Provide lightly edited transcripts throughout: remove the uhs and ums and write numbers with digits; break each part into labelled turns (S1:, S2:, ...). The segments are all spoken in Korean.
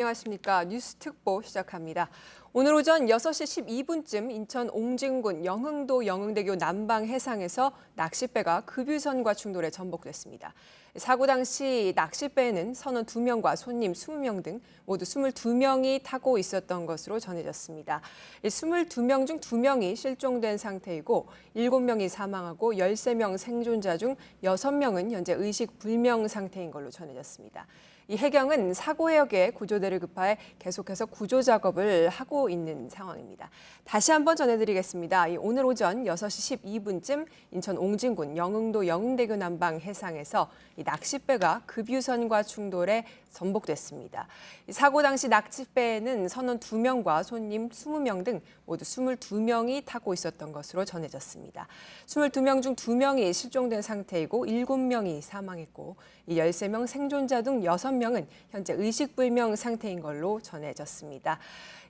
S1: 안녕하십니까. 뉴스 특보 시작합니다. 오늘 오전 6시 12분쯤 인천 옹진군 영흥도 영흥대교 남방 해상에서 낚싯배가 급유선과 충돌해 전복됐습니다. 사고 당시 낚싯배에는 선원 2명과 손님 20명 등 모두 22명이 타고 있었던 것으로 전해졌습니다. 22명 중 2명이 실종된 상태이고 7명이 사망하고 13명 생존자 중 6명은 현재 의식불명 상태인 걸로 전해졌습니다. 이 해경은 사고 해역에 구조대를 급파해 계속해서 구조 작업을 하고 있는 상황입니다. 다시 한번 전해드리겠습니다. 오늘 오전 6시 12분쯤 인천 옹진군 영흥도 영흥대교 남방 해상에서 이 낚싯배가 급유선과 충돌해 전복됐습니다. 사고 당시 낚싯배에는 선원 2명과 손님 20명 등 모두 22명이 타고 있었던 것으로 전해졌습니다. 22명 중 2명이 실종된 상태이고 7명이 사망했고 이 13명 생존자 등 6명은 현재 의식불명 상태인 걸로 전해졌습니다.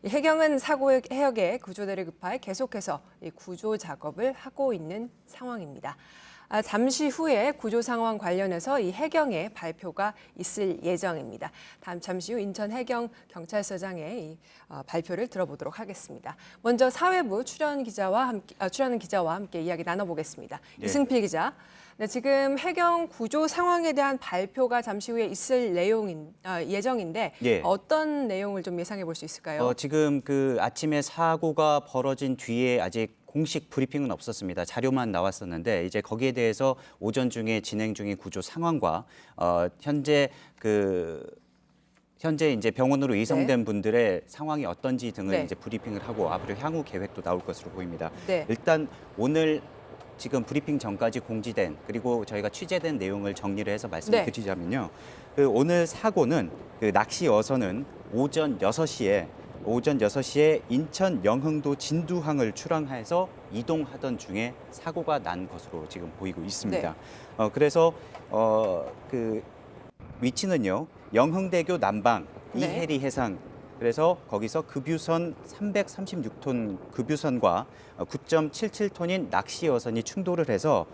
S1: 해경은 사고 해역에 구조대를 급파해 계속해서 구조 작업을 하고 있는 상황입니다. 잠시 후에 구조 상황 관련해서 이 해경의 발표가 있을 예정입니다. 잠시 후 인천 해경 경찰서장의 이 발표를 들어보도록 하겠습니다. 먼저 사회부 출연하는 기자와 함께 이야기 나눠보겠습니다. 네. 이승필 기자. 네, 지금 해경 구조 상황에 대한 발표가 잠시 후에 있을 예정인데 예. 어떤 내용을 좀 예상해 볼 수 있을까요?
S2: 지금 그 아침에 사고가 벌어진 뒤에 아직 공식 브리핑은 없었습니다. 자료만 나왔었는데 이제 거기에 대해서 오전 중에 진행 중인 구조 상황과 현재 이제 병원으로 이송된 네. 분들의 상황이 어떤지 등을 네. 이제 브리핑을 하고 앞으로 향후 계획도 나올 것으로 보입니다. 네. 일단 오늘 지금 브리핑 전까지 공지된 그리고 저희가 취재된 내용을 정리를 해서 말씀을 네. 드리자면요. 오늘 사고는 낚시 어선은 오전 6시에 인천 영흥도 진두항을 출항해서 이동하던 중에 사고가 난 것으로 지금 보이고 있습니다. 네. 그래서 위치는요. 영흥대교 남방 네. 이해리 해상 그래서 거기서 급유선 336톤 급유선과 9.77톤인 낚시 여선이 충돌을 해서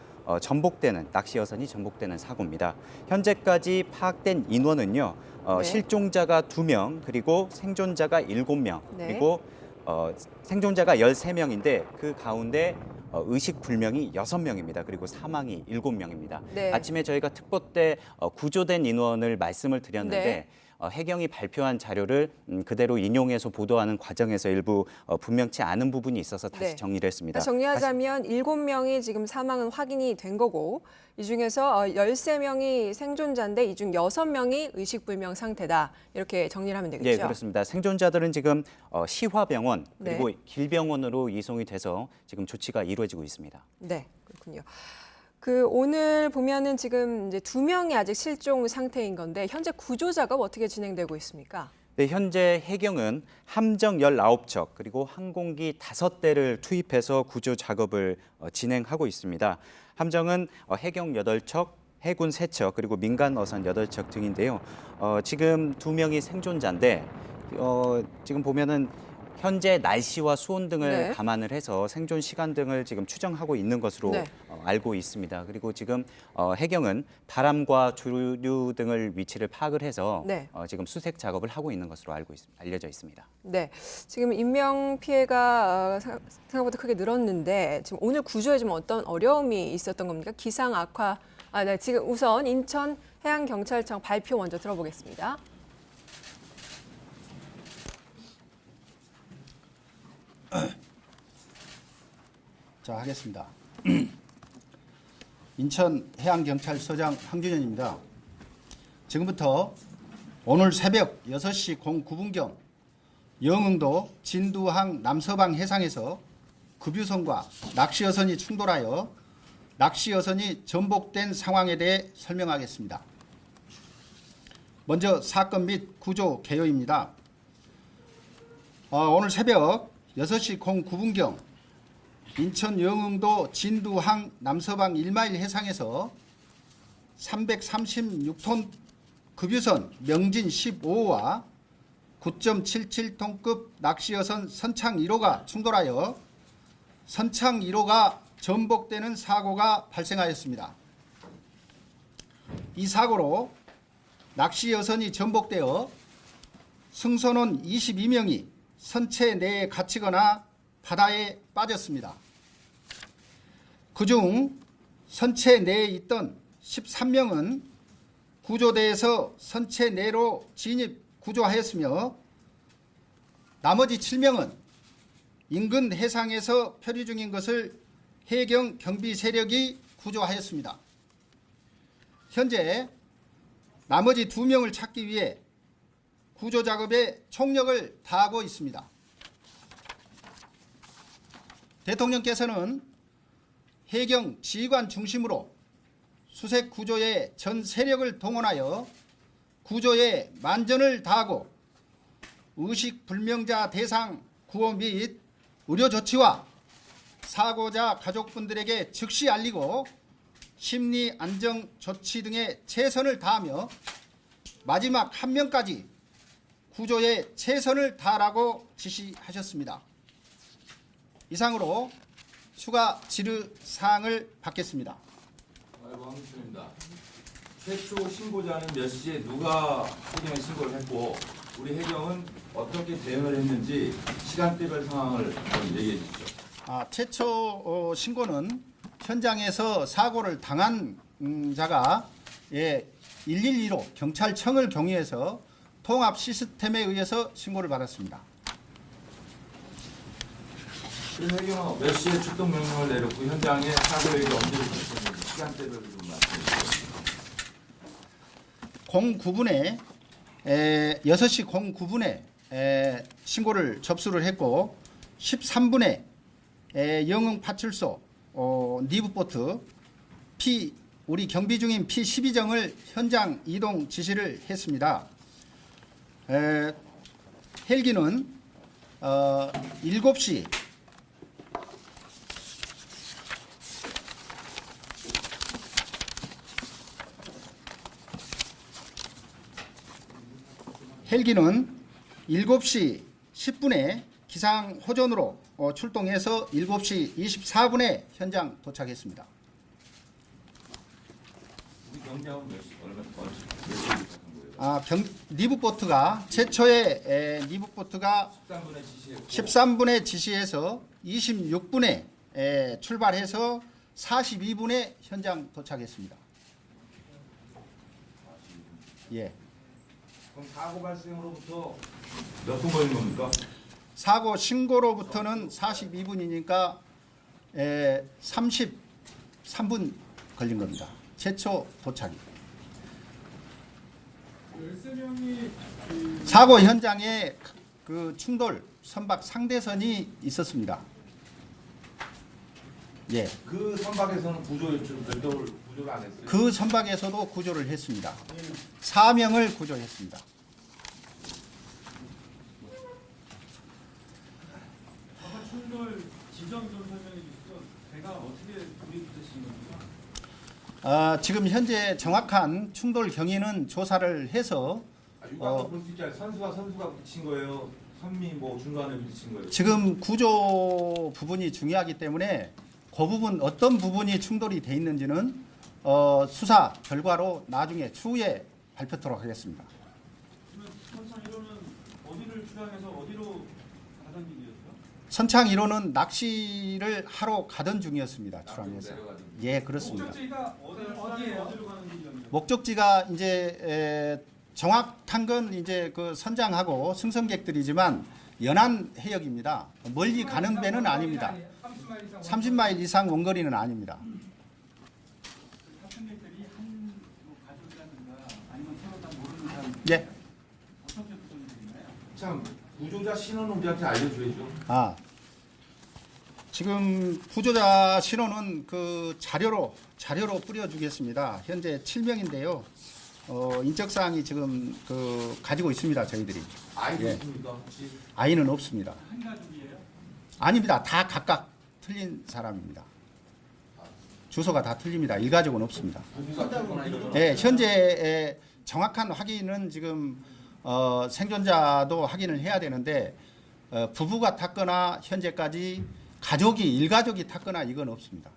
S2: 낚시 여선이 전복되는 사고입니다. 현재까지 파악된 인원은요. 네. 실종자가 2명, 그리고 생존자가 7명, 네. 그리고 생존자가 13명인데 그 가운데 의식불명이 6명입니다. 그리고 사망이 7명입니다. 네. 아침에 저희가 특보 때 구조된 인원을 말씀을 드렸는데 네. 해경이 발표한 자료를 그대로 인용해서 보도하는 과정에서 일부 분명치 않은 부분이 있어서 다시 네. 정리를 했습니다.
S1: 정리하자면 7명이 지금 사망은 확인이 된 거고 이 중에서 13명이 생존자인데 이 중 6명이 의식불명 상태다. 이렇게 정리를 하면 되겠죠?
S2: 네, 그렇습니다. 생존자들은 지금 시화병원 그리고 네. 길병원으로 이송이 돼서 지금 조치가 이루어지고 있습니다.
S1: 네, 그렇군요. 오늘 보면은 지금 이제 2명이 아직 실종 상태인 건데 현재 구조 작업 어떻게 진행되고 있습니까?
S2: 네, 현재 해경은 함정 19척 그리고 항공기 5대를 투입해서 구조 작업을 진행하고 있습니다. 함정은 해경 8척, 해군 3척 그리고 민간 어선 8척 등인데요. 지금 2명이 생존자인데 지금 보면은 현재 날씨와 수온 등을 네. 감안을 해서 생존 시간 등을 지금 추정하고 있는 것으로 네. 알고 있습니다. 그리고 지금 해경은 바람과 조류 등을 위치를 파악을 해서 네. 지금 수색 작업을 하고 있는 것으로 알려져 있습니다.
S1: 네, 지금 인명 피해가 생각보다 크게 늘었는데 지금 오늘 구조에 좀 어떤 어려움이 있었던 겁니까? 기상 악화. 네, 지금 우선 인천 해양경찰청 발표 먼저 들어보겠습니다.
S3: 자, 하겠습니다. 인천 해양경찰서장 황준현입니다. 지금부터 오늘 새벽 6시 09분경 영흥도 진두항 남서방 해상에서 급유선과 낚시여선이 충돌하여 낚시여선이 전복된 상황에 대해 설명하겠습니다. 먼저 사건 및 구조 개요입니다. 오늘 새벽 6시 09분경 인천 영흥도 진두항 남서방 1마일 해상에서 336톤 급유선 명진 15호와 9.77톤급 낚시여선 선창 1호가 충돌하여 선창 1호가 전복되는 사고가 발생하였습니다. 이 사고로 낚시여선이 전복되어 승선원 22명이 선체 내에 갇히거나 바다에 빠졌습니다. 그중 선체 내에 있던 13명은 구조대에서 선체 내로 진입 구조하였으며 나머지 7명은 인근 해상에서 표류 중인 것을 해경 경비 세력이 구조하였습니다. 현재 나머지 2명을 찾기 위해 구조 작업에 총력을 다하고 있습니다. 대통령께서는 해경 지휘관 중심으로 수색 구조에 전 세력을 동원하여 구조에 만전을 다하고 의식 불명자 대상 구호 및 의료 조치와 사고자 가족분들에게 즉시 알리고 심리 안정 조치 등에 최선을 다하며 마지막 한 명까지 구조에 최선을 다하라고 지시하셨습니다. 이상으로 추가 질의 사항을 받겠습니다.
S4: 왕수입니다. 최초 신고자는 몇 시에 누가 해경에 신고를 했고 우리 해경은 어떻게 대응을 했는지 시간대별 상황을 좀 얘기해 주시죠.
S3: 최초 신고는 현장에서 사고를 당한 자가 112로 경찰청을 경유해서 통합 시스템에 의해서 신고를 받았습니다.
S4: 그래서 해경은 몇 시에 출동 명령을 내렸고 현장에 사고액이 언제 있었는지 시간대별로 좀 말씀해 주시죠.
S3: 09분에 6시 09분에 신고를 접수를 했고 13분에 영흥 파출소 니브보트 우리 경비 중인 P12정을 현장 이동 지시를 했습니다. 헬기는 7시 헬기는 7시 10분에 기상 호전으로 출동해서 7시 24분에 현장 도착했습니다.
S4: 우리 경비하고 몇 시에 도착한 거예요?
S3: 니브보트가 최초의 니브보트가
S4: 13분에 지시했고
S3: 13분에 지시해서 26분에 출발해서 42분에 현장 도착했습니다. 예.
S4: 그럼 사고 발생으로부터 몇 분 걸린 겁니까?
S3: 사고 신고로부터는 42분이니까 33분 걸린 겁니다. 최초 도착이. 사고 현장에 그 충돌 선박 상대선이 있었습니다. 예.
S4: 그 선박에서는 구조를 안 했어요?
S3: 그 선박에서도 구조를 했습니다. 4명을 구조했습니다.
S5: 아까 충돌 지점 좀 설명해 주시죠. 배가 어떻게 조립되신 겁니까?
S3: 지금 현재 정확한 충돌 경위는 조사를 해서
S4: 육안으로 볼 수 있잖아요. 선수가 부딪힌 거예요. 선미 중간에 부딪힌 거예요.
S3: 지금 구조 부분이 중요하기 때문에 그 부분 어떤 부분이 충돌이 돼 있는지는 수사 결과로 나중에 추후에 발표토록 하겠습니다.
S5: 그러면 선상 1호는 어디를 출항해서 어디로 가던 길이었어요?
S3: 선창 1호는 낚시를 하러 가던 중이었습니다. 출항해서. 예, 그렇습니다.
S5: 목적지가 어디로 가는 길이었나요?
S3: 목적지가 이제 정확한 건 이제 그 선장하고 승선객들이지만 연안 해역입니다. 멀리 가는 배는 아닙니다. 30마일 이상 원거리는 아닙니다.
S5: 탑승객들이 한 가족이라든가 아니면 서로 다 모르는 사람
S3: 예.
S5: 어떻게 구성이 되나요?
S4: 참 구조자 신원을 우리한테 알려줘야죠.
S3: 지금 구조자 신원은 그 자료로 뿌려주겠습니다. 현재 7명인데요. 인적 사항이 지금 그 가지고 있습니다. 저희들이.
S4: 아이도
S3: 예.
S4: 있습니까? 혹시?
S3: 아이는 없습니다.
S5: 한 가족이에요?
S3: 아닙니다. 다 각각 틀린 사람입니다. 주소가 다 틀립니다. 일가족은 없습니다.
S4: 부부가 됐거나 이런
S3: 네, 현재 정확한 확인은 지금 생존자도 확인을 해야 되는데 부부가 탔거나 현재까지 일가족이 탔거나 이건 없습니다.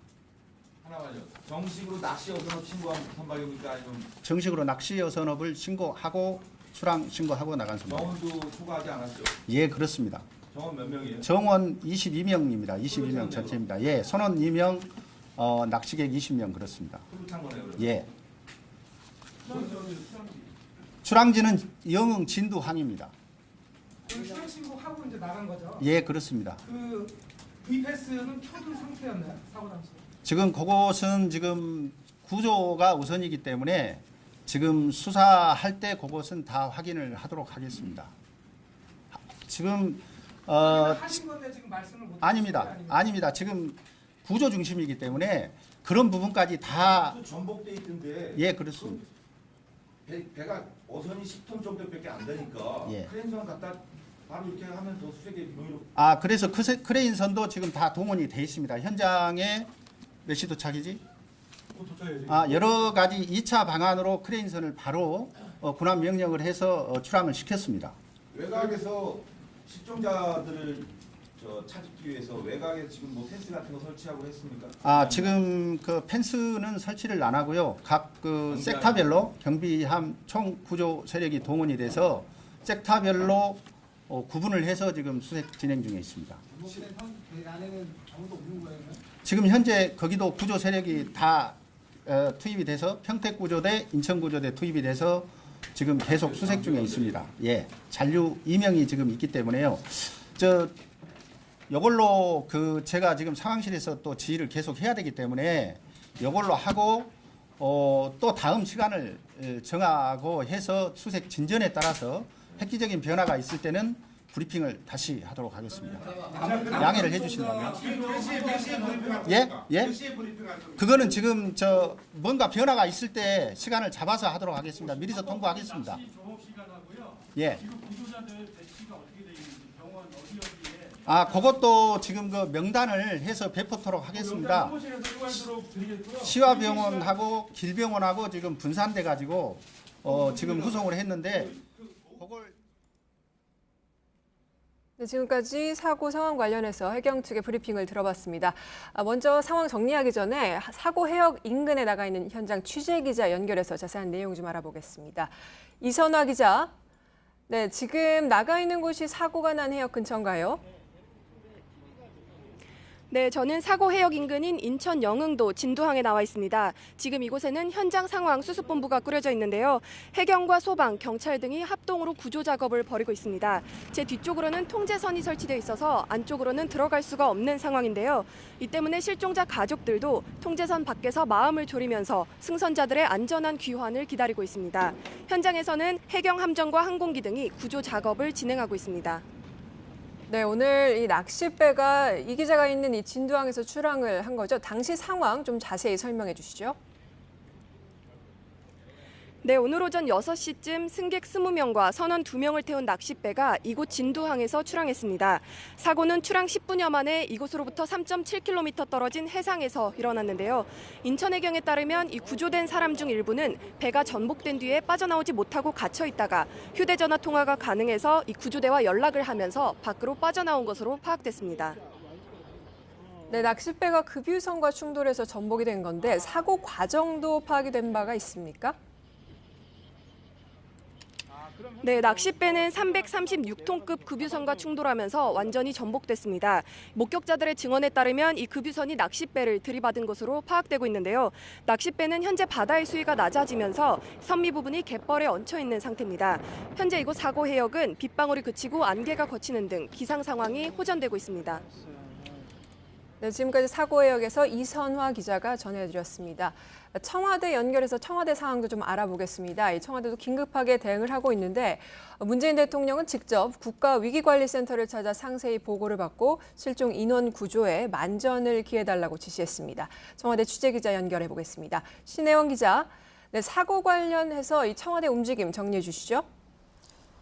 S4: 하나만요. 정식으로 낚시 어선업 신고한 선박입니까? 아니면
S3: 정식으로 낚시 여선업을 신고하고 출항 신고하고 나간 선박입니다.
S4: 정원도 초과하지 않았죠?
S3: 예, 그렇습니다.
S4: 정원 몇 명이에요?
S3: 정원 22명입니다. 22명 전체입니다. 예, 선원 2명, 낚시객 20명 그렇습니다.
S4: 크루 탄 거네요, 그러면.
S3: 예. 출항지는 영흥 진두항입니다.
S6: 출항 신고하고 이제 나간 거죠.
S3: 예, 그렇습니다.
S6: 그 V패스는 켜둔 상태였나요? 사고 당시.
S3: 지금 그곳은 지금 구조가 우선이기 때문에 지금 수사할 때 그곳은 다 확인을 하도록 하겠습니다. 지금
S6: 하신 건데 지금 말씀을 못
S3: 아닙니다. 아닙니다. 지금 구조 중심이기 때문에 그런 부분까지 다
S4: 또 전복돼 있던데
S3: 예, 그렇습니다.
S4: 배가 어선이 10톤 정도밖에 안 되니까
S3: 예.
S4: 크레인선 갖다 바로 이렇게 하면 더 수색이容易로
S3: 아, 그래서 크레인선도 지금 다 동원이 돼 있습니다. 현장에 몇 시 도착이지? 여러 가지 2차 방안으로 크레인선을 바로 군함 명령을 해서 출항을 시켰습니다.
S4: 외곽에서 실종자들을 찾기 위해서 외곽에 지금 뭐 펜스 같은 거 설치하고 했습니까?
S3: 아, 지금 그 펜스는 설치를 안 하고요. 각 그 섹터별로 경비함 총 구조 세력이 동원이 돼서 섹터별로 구분을 해서 지금 수색 진행 중에 있습니다. 지금 현재 거기도 구조 세력이 다 투입이 돼서 평택구조대, 인천구조대 투입이 돼서 지금 계속 수색 중에 있습니다. 예, 잔류 2명이 지금 있기 때문에요. 이걸로 그 제가 지금 상황실에서 또 지휘를 계속 해야 되기 때문에 이걸로 하고 또 다음 시간을 정하고 해서 수색 진전에 따라서 획기적인 변화가 있을 때는 브리핑을 다시 하도록 하겠습니다. 양해를 해주신다면. 예? 예? 그거는 지금 뭔가 변화가 있을 때 시간을 잡아서 하도록 하겠습니다. 미리서 통보하겠습니다.
S5: 종업 시간하고요.
S3: 예.
S5: 지금 구조자들 배치가 어떻게 되어 있는지 병원 어디에
S3: 아, 그것도 지금 그 명단을 해서 배포토록 하겠습니다.
S5: 사무실에서 일괄도록 드리겠고요.
S3: 시화병원하고 길병원하고 지금 분산돼 가지고 지금 후송을 했는데 그걸
S1: 네, 지금까지 사고 상황 관련해서 해경 측의 브리핑을 들어봤습니다. 먼저 상황 정리하기 전에 사고 해역 인근에 나가 있는 현장 취재 기자 연결해서 자세한 내용 좀 알아보겠습니다. 이선화 기자, 네, 지금 나가 있는 곳이 사고가 난 해역 근처인가요?
S7: 네, 저는 사고 해역 인근인 인천 영흥도 진두항에 나와 있습니다. 지금 이곳에는 현장 상황 수습본부가 꾸려져 있는데요. 해경과 소방, 경찰 등이 합동으로 구조 작업을 벌이고 있습니다. 제 뒤쪽으로는 통제선이 설치되어 있어서 안쪽으로는 들어갈 수가 없는 상황인데요. 이 때문에 실종자 가족들도 통제선 밖에서 마음을 졸이면서 승선자들의 안전한 귀환을 기다리고 있습니다. 현장에서는 해경 함정과 항공기 등이 구조 작업을 진행하고 있습니다.
S1: 네, 오늘 이 낚싯배가 이 기자가 있는 이 진두항에서 출항을 한 거죠. 당시 상황 좀 자세히 설명해 주시죠.
S7: 네, 오늘 오전 6시쯤 승객 20명과 선원 2명을 태운 낚싯배가 이곳 진두항에서 출항했습니다. 사고는 출항 10분여 만에 이곳으로부터 3.7km 떨어진 해상에서 일어났는데요. 인천해경에 따르면 이 구조된 사람 중 일부는 배가 전복된 뒤에 빠져나오지 못하고 갇혀 있다가 휴대전화 통화가 가능해서 이 구조대와 연락을 하면서 밖으로 빠져나온 것으로 파악됐습니다.
S1: 네, 낚싯배가 급유선과 충돌해서 전복이 된 건데 사고 과정도 파악이 된 바가 있습니까?
S7: 네, 낚싯배는 336톤급 급유선과 충돌하면서 완전히 전복됐습니다. 목격자들의 증언에 따르면 이 급유선이 낚싯배를 들이받은 것으로 파악되고 있는데요. 낚싯배는 현재 바다의 수위가 낮아지면서 선미 부분이 갯벌에 얹혀 있는 상태입니다. 현재 이곳 사고 해역은 빗방울이 그치고 안개가 걷히는 등 기상 상황이 호전되고 있습니다.
S1: 네, 지금까지 사고 해역에서 이선화 기자가 전해드렸습니다. 청와대 연결해서 청와대 상황도 좀 알아보겠습니다. 이 청와대도 긴급하게 대응을 하고 있는데 문재인 대통령은 직접 국가위기관리센터를 찾아 상세히 보고를 받고 실종 인원 구조에 만전을 기해달라고 지시했습니다. 청와대 취재기자 연결해 보겠습니다. 신혜원 기자, 네, 사고 관련해서 이 청와대 움직임 정리해 주시죠.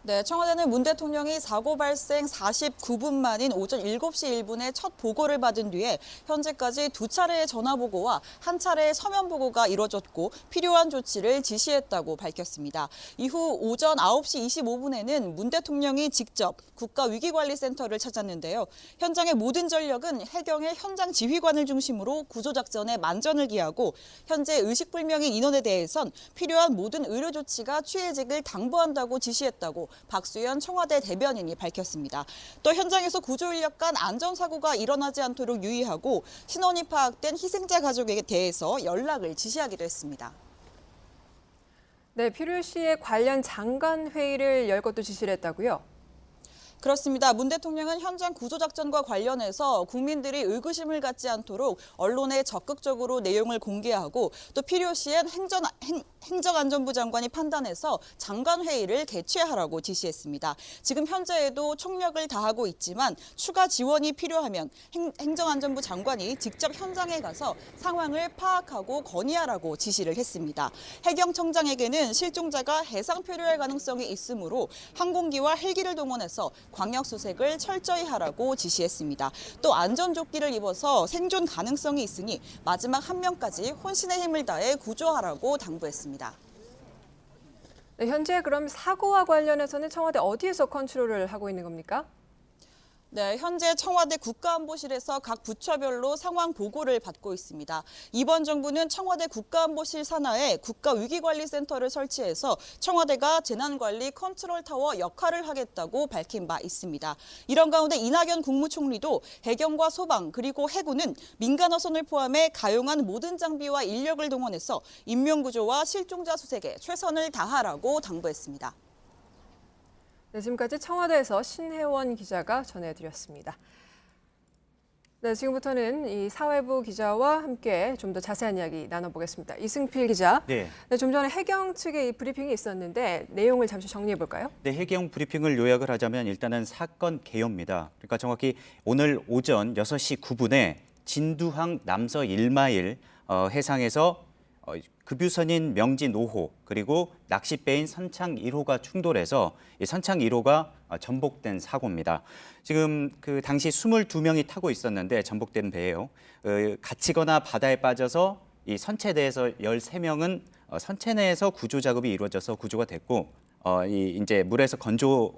S8: 네, 청와대는 문 대통령이 사고 발생 49분 만인 오전 7시 1분에 첫 보고를 받은 뒤에 현재까지 2차례의 전화 보고와 1차례의 서면 보고가 이뤄졌고 필요한 조치를 지시했다고 밝혔습니다. 이후 오전 9시 25분에는 문 대통령이 직접 국가위기관리센터를 찾았는데요. 현장의 모든 전력은 해경의 현장 지휘관을 중심으로 구조작전에 만전을 기하고 현재 의식불명의 인원에 대해선 필요한 모든 의료 조치가 취해지길 당부한다고 지시했다고 박수현 청와대 대변인이 밝혔습니다. 또 현장에서 구조인력 간 안전사고가 일어나지 않도록 유의하고 신원이 파악된 희생자 가족에 대해서 연락을 지시하기도 했습니다.
S1: 네, 필요시에 관련 장관 회의를 열 것도 지시를 했다고요?
S8: 그렇습니다. 문 대통령은 현장 구조작전과 관련해서 국민들이 의구심을 갖지 않도록 언론에 적극적으로 내용을 공개하고 또 필요시엔 행정안전부 장관이 판단해서 장관회의를 개최하라고 지시했습니다. 지금 현재에도 총력을 다하고 있지만 추가 지원이 필요하면 행정안전부 장관이 직접 현장에 가서 상황을 파악하고 건의하라고 지시를 했습니다. 해경청장에게는 실종자가 해상 표류할 가능성이 있으므로 항공기와 헬기를 동원해서 광역 수색을 철저히 하라고 지시했습니다. 또 안전조끼를 입어서 생존 가능성이 있으니 마지막 한 명까지 혼신의 힘을 다해 구조하라고 당부했습니다.
S1: 네, 현재 그럼 사고와 관련해서는 청와대 어디에서 컨트롤을 하고 있는 겁니까?
S8: 네, 현재 청와대 국가안보실에서 각 부처별로 상황 보고를 받고 있습니다. 이번 정부는 청와대 국가안보실 산하에 국가위기관리센터를 설치해서 청와대가 재난관리 컨트롤타워 역할을 하겠다고 밝힌 바 있습니다. 이런 가운데 이낙연 국무총리도 해경과 소방 그리고 해군은 민간 어선을 포함해 가용한 모든 장비와 인력을 동원해서 인명구조와 실종자 수색에 최선을 다하라고 당부했습니다.
S1: 네, 지금까지 청와대에서 신혜원 기자가 전해드렸습니다. 네, 지금부터는 이 사회부 기자와 함께 좀 더 자세한 이야기 나눠보겠습니다. 이승필 기자.
S2: 네.
S1: 네, 좀 전에 해경 측의 이 브리핑이 있었는데 내용을 잠시 정리해 볼까요?
S2: 네, 해경 브리핑을 요약을 하자면 일단은 사건 개요입니다. 그러니까 정확히 오늘 오전 6시 9분에 진두항 남서 1마일 해상에서 급유선인 명진 5호 그리고 낚싯배인 선창 1호가 충돌해서 이 선창 1호가 전복된 사고입니다. 지금 그 당시 22명이 타고 있었는데 전복된 배예요. 갇히거나 바다에 빠져서 이 선체내에서 13명은 선체 내에서 구조 작업이 이루어져서 구조가 됐고 이제 물에서 건져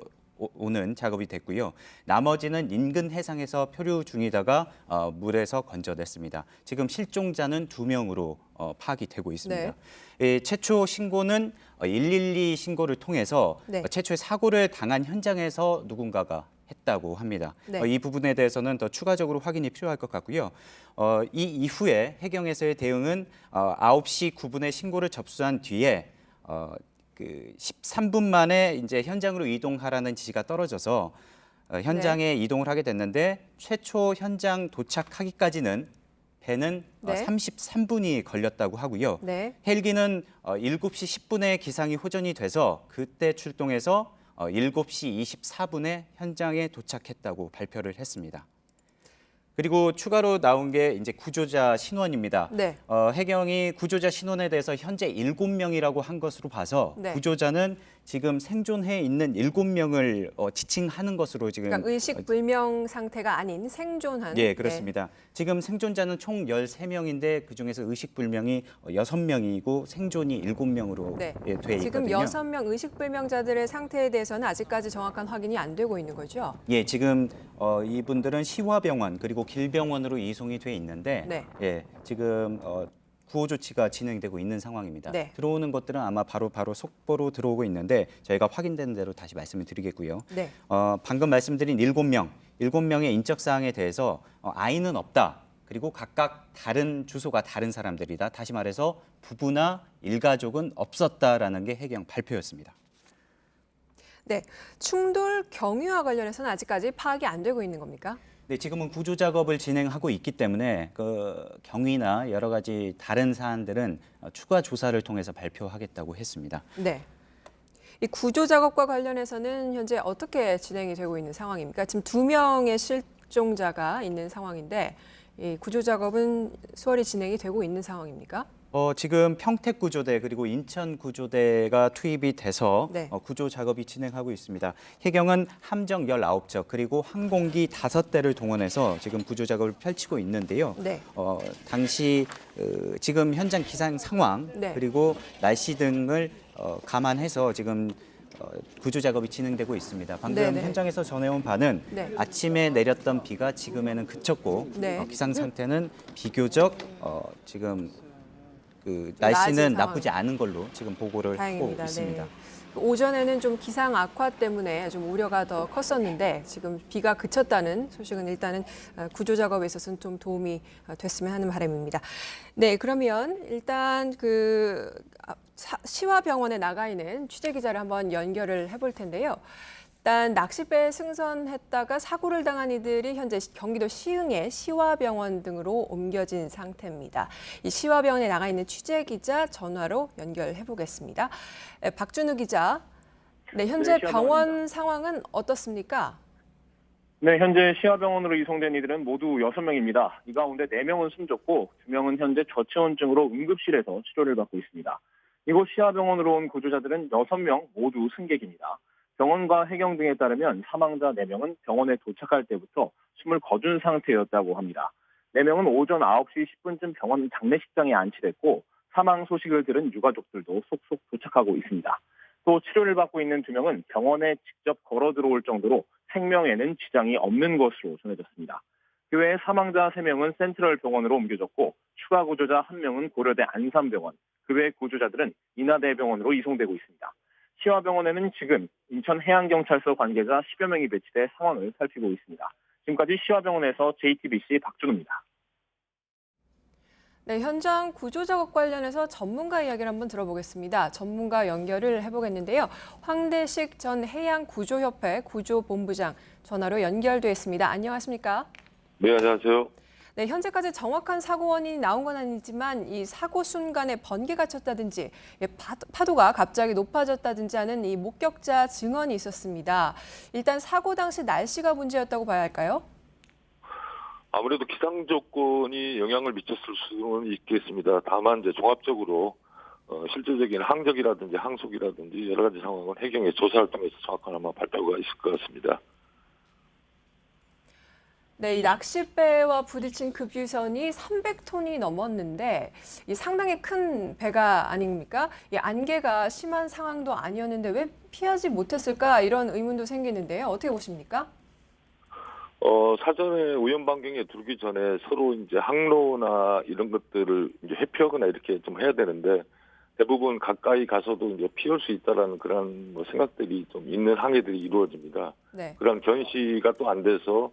S2: 오는 작업이 됐고요. 나머지는 인근 해상에서 표류 중이다가 물에서 건져냈습니다. 지금 실종자는 2명으로 파악이 되고 있습니다. 네. 최초 신고는 112 신고를 통해서
S1: 네.
S2: 최초의 사고를 당한 현장에서 누군가가 했다고 합니다.
S1: 네.
S2: 이 부분에 대해서는 더 추가적으로 확인이 필요할 것 같고요. 이 이후에 해경에서의 대응은 9시 9분에 신고를 접수한 뒤에 13분 만에 이제 현장으로 이동하라는 지시가 떨어져서 현장에 이동을 하게 됐는데 최초 현장 도착하기까지는 배는 33분이 걸렸다고 하고요.
S1: 네.
S2: 헬기는 7시 10분에 기상이 호전이 돼서 그때 출동해서 7시 24분에 현장에 도착했다고 발표를 했습니다. 그리고 추가로 나온 게 이제 구조자 신원입니다.
S1: 네.
S2: 해경이 구조자 신원에 대해서 현재 7명이라고 한 것으로 봐서
S1: 네.
S2: 구조자는 지금 생존해 있는 7명을 지칭하는 것으로 지금
S1: 그러니까 의식불명 상태가 아닌 생존한.
S2: 예, 그렇습니다. 지금 생존자는 총 13명인데 그중에서 의식불명이 6명이고 생존이 7명으로
S1: 네.
S2: 돼 있거든요.
S1: 지금 6명 의식불명자들의 상태에 대해서는 아직까지 정확한 확인이 안 되고 있는 거죠?
S2: 예, 지금 이분들은 시화병원 그리고 길병원으로 이송이 돼 있는데
S1: 네.
S2: 예, 지금 구호 조치가 진행되고 있는 상황입니다.
S1: 네.
S2: 들어오는 것들은 아마 바로 속보로 들어오고 있는데 저희가 확인된 대로 다시 말씀을 드리겠고요.
S1: 네.
S2: 방금 말씀드린 7명의 인적 사항에 대해서 아이는 없다. 그리고 각각 다른 주소가 다른 사람들이다. 다시 말해서 부부나 일가족은 없었다라는 게 해경 발표였습니다.
S1: 네. 충돌 경위와 관련해서는 아직까지 파악이 안 되고 있는 겁니까?
S2: 네, 지금은 구조 작업을 진행하고 있기 때문에 그 경위나 여러 가지 다른 사안들은 추가 조사를 통해서 발표하겠다고 했습니다.
S1: 네. 이 구조 작업과 관련해서는 현재 어떻게 진행이 되고 있는 상황입니까? 지금 2명의 실종자가 있는 상황인데 이 구조 작업은 수월히 진행이 되고 있는 상황입니까?
S2: 지금 평택 구조대 그리고 인천 구조대가 투입이 돼서
S1: 네.
S2: 구조 작업이 진행하고 있습니다. 해경은 함정 19척 그리고 항공기 5대를 동원해서 지금 구조 작업을 펼치고 있는데요.
S1: 네.
S2: 당시 지금 현장 기상 상황
S1: 네.
S2: 그리고 날씨 등을 감안해서 지금 구조 작업이 진행되고 있습니다. 방금
S1: 네네.
S2: 현장에서 전해온 바는
S1: 네.
S2: 아침에 내렸던 비가 지금에는 그쳤고
S1: 네.
S2: 기상 상태는 비교적 지금 그
S1: 낮은
S2: 날씨는
S1: 상황.
S2: 나쁘지 않은 걸로 지금 보고를
S1: 다행입니다.
S2: 하고 있습니다.
S1: 네. 오전에는 좀 기상 악화 때문에 좀 우려가 더 컸었는데 지금 비가 그쳤다는 소식은 일단은 구조 작업에 있어서는 좀 도움이 됐으면 하는 바람입니다. 네, 그러면 일단 시화병원에 나가 있는 취재 기자를 한번 연결을 해볼 텐데요. 일단 낚싯배에 승선했다가 사고를 당한 이들이 현재 경기도 시흥의 시화병원 등으로 옮겨진 상태입니다. 이 시화병원에 나가 있는 취재 기자 전화로 연결해 보겠습니다. 박준우 기자, 네, 현재 병원 상황은 어떻습니까?
S9: 네, 현재 시화병원으로 이송된 이들은 모두 6명입니다. 이 가운데 4명은 숨졌고 2명은 현재 저체온증으로 응급실에서 치료를 받고 있습니다. 이곳 시화병원으로 온 구조자들은 6명 모두 승객입니다. 병원과 해경 등에 따르면 사망자 4명은 병원에 도착할 때부터 숨을 거둔 상태였다고 합니다. 4명은 오전 9시 10분쯤 병원 장례식장에 안치됐고 사망 소식을 들은 유가족들도 속속 도착하고 있습니다. 또 치료를 받고 있는 2명은 병원에 직접 걸어 들어올 정도로 생명에는 지장이 없는 것으로 전해졌습니다. 그 외에 사망자 3명은 센트럴 병원으로 옮겨졌고 추가 구조자 1명은 고려대 안산병원, 그 외 구조자들은 인하대병원으로 이송되고 있습니다. 시화병원에는 지금 인천해양경찰서 관계자 10여 명이 배치돼 상황을 살피고 있습니다. 지금까지 시화병원에서 JTBC 박준우입니다.
S1: 네, 현장 구조 작업 관련해서 전문가 이야기를 한번 들어보겠습니다. 전문가 연결을 해보겠는데요. 황대식 전 해양구조협회 구조본부장 전화로 연결돼 있습니다. 안녕하십니까?
S10: 네, 안녕하세요.
S1: 네, 현재까지 정확한 사고 원인이 나온 건 아니지만 이 사고 순간에 번개가 쳤다든지 파도가 갑자기 높아졌다든지 하는 이 목격자 증언이 있었습니다. 일단 사고 당시 날씨가 문제였다고 봐야 할까요?
S10: 아무래도 기상 조건이 영향을 미쳤을 수는 있겠습니다. 다만 이제 종합적으로 실제적인 항적이라든지 항속이라든지 여러 가지 상황은 해경의 조사를 통해서 정확한 아마 발표가 있을 것 같습니다.
S1: 네, 이 낚싯배와 부딪힌 급유선이 300톤이 넘었는데 이 상당히 큰 배가 아닙니까? 이 안개가 심한 상황도 아니었는데 왜 피하지 못했을까 이런 의문도 생기는데요. 어떻게 보십니까?
S10: 사전에 우연 반경에 들기 전에 서로 이제 항로나 이런 것들을 이제 회피하거나 이렇게 좀 해야 되는데 대부분 가까이 가서도 이제 피할 수 있다라는 그런 생각들이 좀 있는 항해들이 이루어집니다.
S1: 네.
S10: 그런 견시가 또 안 돼서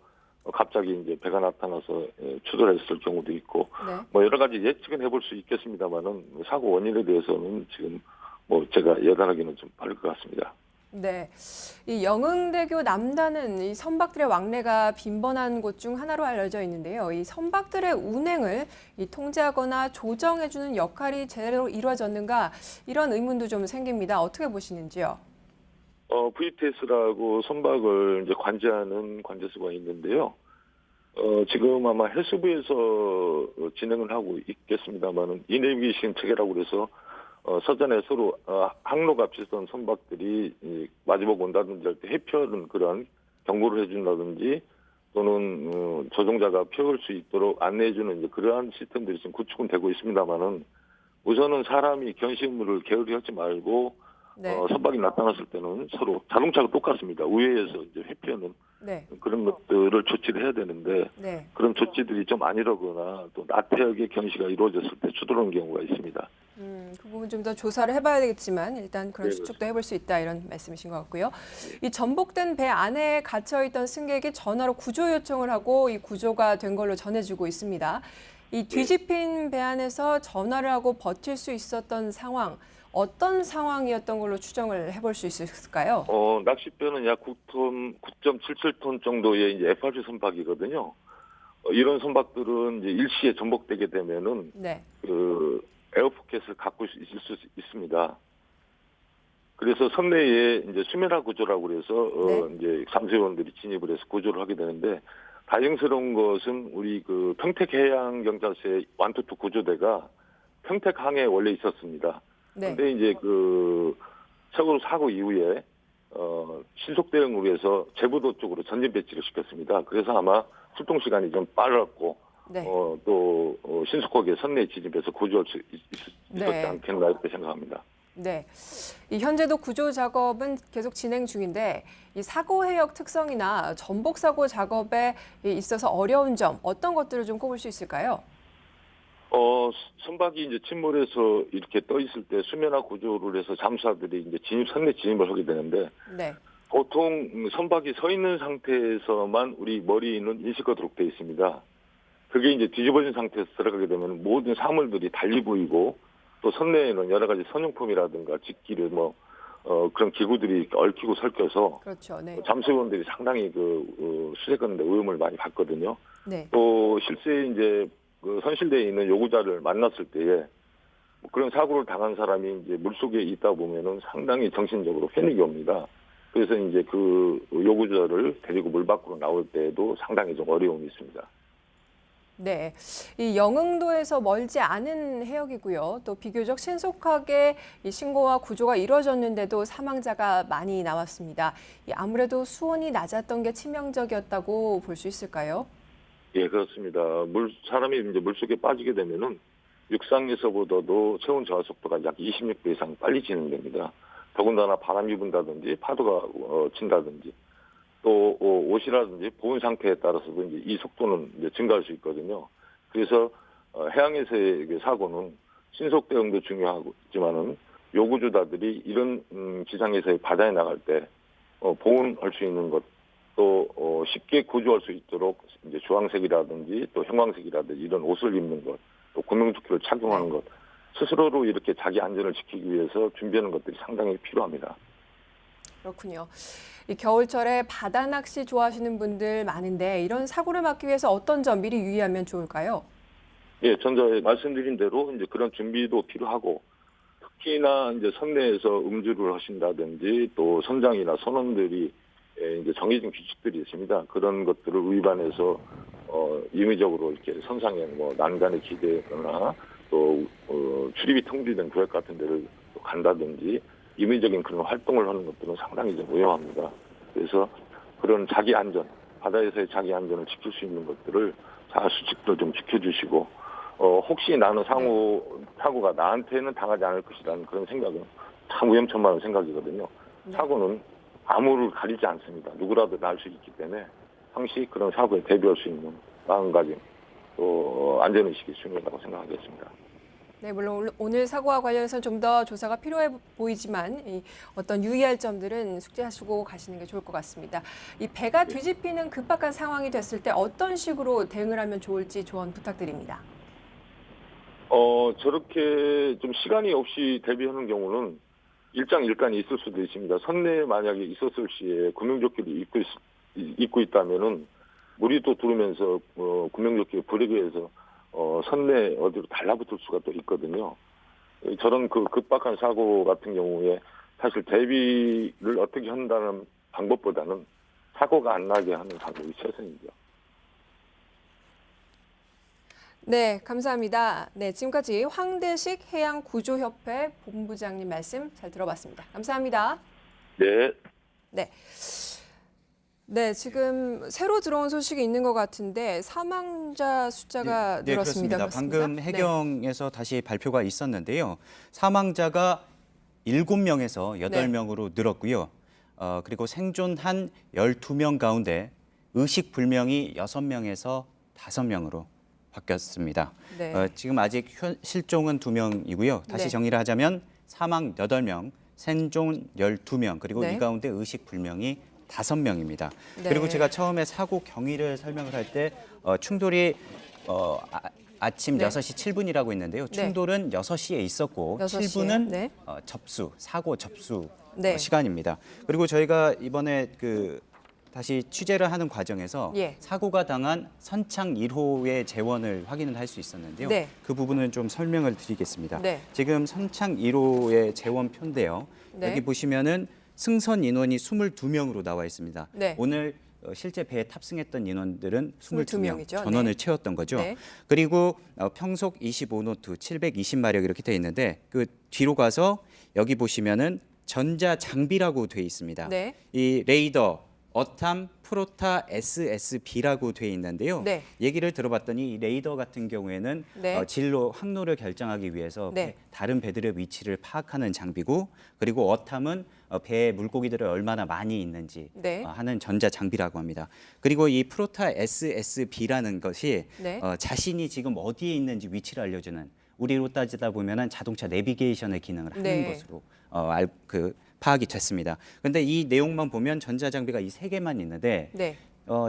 S10: 갑자기 이제 배가 나타나서 추돌했을 경우도 있고,
S1: 네.
S10: 뭐 여러 가지 예측은 해볼 수 있겠습니다만은 사고 원인에 대해서는 지금 뭐 제가 예단하기는 좀 빠를 것 같습니다.
S1: 네, 이 영흥대교 남단은 이 선박들의 왕래가 빈번한 곳 중 하나로 알려져 있는데요. 이 선박들의 운행을 통제하거나 조정해주는 역할이 제대로 이루어졌는가 이런 의문도 좀 생깁니다. 어떻게 보시는지요?
S10: VTS라고 선박을 이제 관제하는 관제소가 있는데요. 지금 아마 해수부에서 진행을 하고 있겠습니다만은 이내비게이션 체계라고 그래서 서전에 서로 항로가 비슷한 선박들이 마주보고 온다든지 할 때 회피하는 그런 경고를 해준다든지 또는 조종자가 피할 수 있도록 안내해주는 이제 그러한 시스템들이 지금 구축은 되고 있습니다만은 우선은 사람이 견시 의무를 게으리 하지 말고
S1: 네.
S10: 선박이 나타났을 때는 서로 자동차가 똑같습니다. 우회해서 이제 회피하는
S1: 네.
S10: 그런 것들을 조치를 해야 되는데
S1: 네.
S10: 그런 조치들이 좀 아니라거나 또 나태하게 견시가 이루어졌을 때 추돌하는 경우가 있습니다.
S1: 그 부분 좀 더 조사를 해봐야 되겠지만 일단 그런
S10: 네,
S1: 추측도 해볼 수 있다 이런 말씀이신 것 같고요. 이 전복된 배 안에 갇혀있던 승객이 전화로 구조 요청을 하고 이 구조가 된 걸로 전해지고 있습니다. 이 뒤집힌 배 안에서 전화를 하고 버틸 수 있었던 상황, 어떤 상황이었던 걸로 추정을 해볼 수 있을까요?
S10: 낚싯배는 약 9.77톤 정도의 이제 FRP 선박이거든요. 이런 선박들은 이제 일시에 전복되게 되면은
S1: 네.
S10: 그 에어포켓을 갖고 있을 수 있습니다. 그래서 선내에 이제 수면화 구조라고 그래서
S1: 네.
S10: 이제 잠수요원들이 진입을 해서 구조를 하게 되는데 다행스러운 것은 우리 그 평택해양경찰서의 122 구조대가 평택항에 원래 있었습니다.
S1: 네.
S10: 근데 이제 그 최고 사고 이후에 신속 대응을 위해서 제부도 쪽으로 전진 배치를 시켰습니다. 그래서 아마 출동 시간이 좀 빨랐고
S1: 네.
S10: 또 신속하게 선내에 진입해서 구조할 수 있었지
S1: 네.
S10: 않겠나 이렇게 생각합니다.
S1: 네. 이 현재도 구조 작업은 계속 진행 중인데 이 사고 해역 특성이나 전복 사고 작업에 있어서 어려운 점 어떤 것들을 좀 꼽을 수 있을까요?
S10: 선박이 이제 침몰해서 이렇게 떠 있을 때 수면화 구조를 해서 잠수사들이 이제 선내 진입을 하게 되는데
S1: 네.
S10: 보통 선박이 서 있는 상태에서만 우리 머리는 인식하도록 되어 있습니다. 그게 이제 뒤집어진 상태에서 들어가게 되면 모든 사물들이 달리 보이고 또 선내에는 여러 가지 선용품이라든가 직기를 그런 기구들이 얽히고 설켜서
S1: 그렇죠. 네.
S10: 잠수요원들이 상당히 수색하는데 위험을 많이 받거든요.
S1: 네.
S10: 또 실제 이제 그 선실대에 있는 요구자를 만났을 때에 그런 사고를 당한 사람이 이제 물속에 있다 보면은 상당히 정신적으로 패닉이 옵니다. 그래서 이제 그 요구자를 데리고 물 밖으로 나올 때에도 상당히 좀 어려움이 있습니다.
S1: 네, 이 영흥도에서 멀지 않은 해역이고요. 또 비교적 신속하게 이 신고와 구조가 이루어졌는데도 사망자가 많이 나왔습니다. 아무래도 수온이 낮았던 게 치명적이었다고 볼 수 있을까요?
S10: 예, 그렇습니다. 사람이 이제 물속에 빠지게 되면은 육상에서보다도 체온 저하 속도가 약 26배 이상 빨리 진행됩니다. 더군다나 바람이 분다든지 파도가 친다든지 또 옷이라든지 보온 상태에 따라서도 이제 이 속도는 이제 증가할 수 있거든요. 그래서 해양에서의 사고는 신속 대응도 중요하지만은 요구주다들이 이런 지상에서의 바다에 나갈 때 보온할 수 있는 것, 또 쉽게 구조할 수 있도록 이제 주황색이라든지 또 형광색이라든지 이런 옷을 입는 것, 또 구명조끼를 착용하는 것, 스스로로 이렇게 자기 안전을 지키기 위해서 준비하는 것들이 상당히 필요합니다.
S1: 그렇군요. 이 겨울철에 바다 낚시 좋아하시는 분들 많은데 이런 사고를 막기 위해서 어떤 점 미리 유의하면 좋을까요?
S10: 예, 전에 말씀드린 대로 이제 그런 준비도 필요하고 특히나 이제 선내에서 음주를 하신다든지 또 선장이나 선원들이 이제 정해진 규칙들이 있습니다. 그런 것들을 위반해서 임의적으로 이렇게 선상에 난간에 기대거나 또 출입이 통제된 구역 같은 데를 간다든지 임의적인 그런 활동을 하는 것들은 상당히 좀 위험합니다. 그래서 그런 자기 안전, 바다에서의 자기 안전을 지킬 수 있는 것들을 자수칙도 좀 지켜주시고 혹시 나는 사고가 나한테는 당하지 않을 것이라는 그런 생각은 참 위험천만한 생각이거든요. 사고는 아무를 가리지 않습니다. 누구라도 날 수 있기 때문에 항시 그런 사고에 대비할 수 있는 마음가짐, 또 안전의식이 중요하다고 생각하겠습니다.
S1: 네, 물론 오늘 사고와 관련해서 좀 더 조사가 필요해 보이지만 어떤 유의할 점들은 숙지하시고 가시는 게 좋을 것 같습니다. 이 배가 뒤집히는 급박한 상황이 됐을 때 어떤 식으로 대응을 하면 좋을지 조언 부탁드립니다.
S10: 저렇게 좀 시간이 없이 대비하는 경우는 일장일간이 있을 수도 있습니다. 선내에 만약에 있었을 시에 구명조끼를 입고 있다면은 물이 또 들어오면서 구명조끼를 버리게 해서 선내 어디로 달라붙을 수가 또 있거든요. 저런 그 급박한 사고 같은 경우에 사실 대비를 어떻게 한다는 방법보다는 사고가 안 나게 하는 방법이 최선이죠.
S1: 네, 감사합니다. 네, 지금까지 황대식 해양구조협회 본부장님 말씀 잘 들어봤습니다. 감사합니다.
S10: 네.
S1: 네. 네, 지금 새로 들어온 소식이 있는 것 같은데 사망자 숫자가
S2: 네,
S1: 늘었습니다.
S2: 그렇습니다. 방금 해경에서 다시 발표가 있었는데요. 사망자가 7명에서 8명으로 늘었고요. 그리고 생존한 12명 가운데 의식불명이 6명에서 5명으로 바뀌었습니다.
S1: 네.
S2: 지금 아직 실종은 2명이고요. 다시
S1: 네.
S2: 정리를 하자면 사망 8명, 생존 12명, 그리고
S1: 네.
S2: 이 가운데 의식불명이 5명입니다.
S1: 네.
S2: 그리고 제가 처음에 사고 경위를 설명을 할 때 충돌이 아침
S1: 네.
S2: 6시 7분이라고 했는데요. 충돌은 6시에 있었고
S1: 6시에,
S2: 7분은
S1: 네.
S2: 사고 접수
S1: 네.
S2: 시간입니다. 그리고 저희가 이번에 다시 취재를 하는 과정에서
S1: 예.
S2: 사고가 당한 선창 1호의 재원을 확인을 할 수 있었는데요.
S1: 네.
S2: 그 부분은 좀 설명을 드리겠습니다.
S1: 네.
S2: 지금 선창 1호의 재원표인데요.
S1: 네.
S2: 여기 보시면은 승선 인원이 22명으로 나와 있습니다.
S1: 네.
S2: 오늘 실제 배에 탑승했던 인원들은 22명
S1: 22명이죠.
S2: 전원을
S1: 네.
S2: 채웠던 거죠.
S1: 네.
S2: 그리고 평속 25노트 720마력 이렇게 돼 있는데 그 뒤로 가서 여기 보시면은 전자 장비라고 돼 있습니다.
S1: 네.
S2: 이 레이더 어탐 프로타 SSB라고 돼 있는데요.
S1: 네.
S2: 얘기를 들어봤더니 이 레이더 같은 경우에는
S1: 네.
S2: 진로 항로를 결정하기 위해서
S1: 네.
S2: 다른 배들의 위치를 파악하는 장비고, 그리고 어탐은 배에 물고기들이 얼마나 많이 있는지
S1: 네.
S2: 하는 전자 장비라고 합니다. 그리고 이 프로타 SSB라는 것이
S1: 네.
S2: 자신이 지금 어디에 있는지 위치를 알려주는, 우리로 따지다 보면은 자동차 내비게이션의 기능을 하는
S1: 네.
S2: 것으로 파악이 됐습니다. 그런데 이 내용만 보면 전자 장비가 이 3개만 있는데
S1: 네.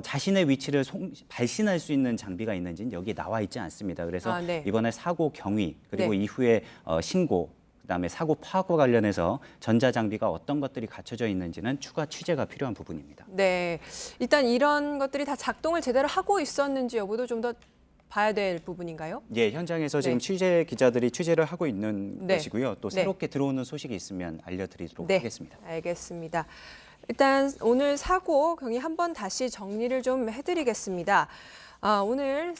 S2: 자신의 위치를 발신할 수 있는 장비가 있는지는 여기에 나와 있지 않습니다. 그래서
S1: 네.
S2: 이번에 사고 경위 그리고
S1: 네.
S2: 이후에 신고, 그다음에 사고 파악과 관련해서 전자 장비가 어떤 것들이 갖춰져 있는지는 추가 취재가 필요한 부분입니다.
S1: 네. 일단 이런 것들이 다 작동을 제대로 하고 있었는지 여부도 좀 더 봐야 될 부분인가요?
S2: 예, 현장에서 지금
S1: 네.
S2: 취재 기자들이 취재를 하고 있는
S1: 네.
S2: 것이고요. 또
S1: 네.
S2: 새롭게 들어오는 소식이 있으면 알려드리도록 하겠습니다.
S1: 알겠습니다. 일단 오늘 사고 경위 한번 다시 정리를 좀 해드리겠습니다. 오늘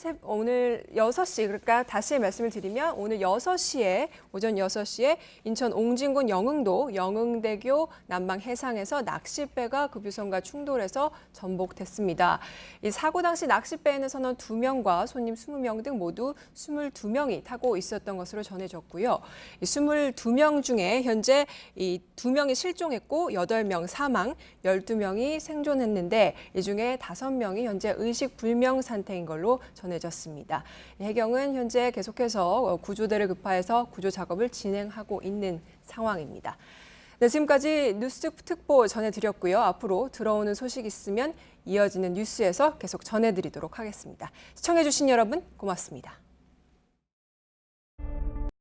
S1: 6시, 그러니까 다시 말씀을 드리면 오늘 6시에, 오전 6시에 인천 옹진군 영흥도 영흥대교 남방 해상에서 낚싯배가 급유선과 충돌해서 전복됐습니다. 이 사고 당시 낚싯배에는 선원 2명과 손님 20명 등 모두 22명이 타고 있었던 것으로 전해졌고요. 이 22명 중에 현재 이 2명이 실종했고 8명 사망, 12명이 생존했는데 이 중에 5명이 현재 의식불명 상태인 걸로 전해졌습니다. 해경은 현재 계속해서 구조대를 급파해서 구조 작업을 진행하고 있는 상황입니다. 네, 지금까지 뉴스 특보 전해드렸고요. 앞으로 들어오는 소식 있으면 이어지는 뉴스에서 계속 전해드리도록 하겠습니다. 시청해주신 여러분 고맙습니다.